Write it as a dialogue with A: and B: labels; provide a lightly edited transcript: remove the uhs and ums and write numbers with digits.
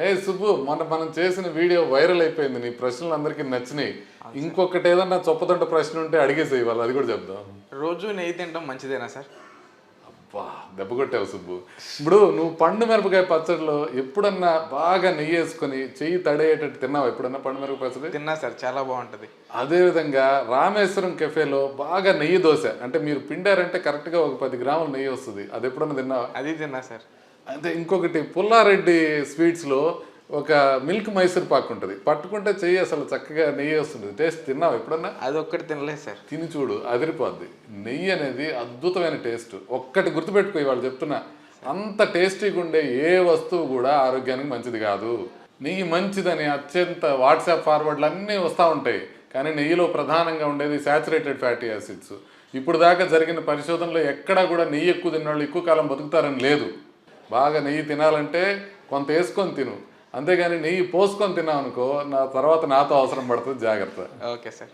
A: ఏ సుబ్బు, మొన్న మనం చేసిన వీడియో వైరల్ అయిపోయింది. నీ ప్రశ్నలు అందరికీ నచ్చినాయి. ఇంకొకటి ఏదన్నా చొప్పదంట ప్రశ్న ఉంటే అడిగేసేయి, వాళ్ళు అది కూడా చెప్దాం.
B: రోజు నెయ్యి తినడం మంచిదేనా సార్?
A: అబ్బా, దెబ్బ కొట్టావు సుబ్బు. ఇప్పుడు నువ్వు పండు మిరపకాయ పచ్చడిలో ఎప్పుడన్నా బాగా నెయ్యి వేసుకొని చెయ్యి తడేటట్టు తిన్నావు? ఎప్పుడన్నా పండు మిరపకాయ పచ్చడి?
B: తిన్నా సార్, చాలా బాగుంటుంది.
A: అదేవిధంగా రామేశ్వరం కెఫేలో బాగా నెయ్యి దోశ, అంటే మీరు పిండారంటే కరెక్ట్గా ఒక 10 గ్రాముల నెయ్యి వస్తుంది. అది ఎప్పుడన్నా తిన్నావా?
B: అది తిన్నా సార్.
A: అంటే ఇంకొకటి పుల్లారెడ్డి స్వీట్స్లో ఒక మిల్క్ మైసూర్ పాక్ ఉంటుంది, పట్టుకుంటే చెయ్యి అసలు చక్కగా నెయ్యి వస్తుంది. టేస్ట్ తిన్నావు ఎప్పుడన్నా?
B: అది ఒక్కటి తినలేదు సార్.
A: తిని చూడు, అదిరిపోద్ది. నెయ్యి అనేది అద్భుతమైన టేస్ట్. ఒక్కటి గుర్తుపెట్టుకో, వాళ్ళు చెప్తున్నా, అంత టేస్టీగా ఉండే ఏ వస్తువు కూడా ఆరోగ్యానికి మంచిది కాదు. నెయ్యి మంచిదని అత్యంత వాట్సాప్ ఫార్వర్డ్లు అన్నీ వస్తూ ఉంటాయి, కానీ నెయ్యిలో ప్రధానంగా ఉండేది శాచురేటెడ్ ఫ్యాటీ యాసిడ్స్. ఇప్పుడు దాకా జరిగిన పరిశోధనలో ఎక్కడా కూడా నెయ్యి ఎక్కువ తిన్నవాళ్ళు ఎక్కువ కాలం బతుకుతారని లేదు. బాగా నెయ్యి తినాలంటే కొంత వేసుకొని తిను, అంతేగాని నెయ్యి పోసుకొని తిన్నావు అనుకో, నా తర్వాత నాతో అవసరం పడుతుంది, జాగ్రత్త.
B: Okay sir.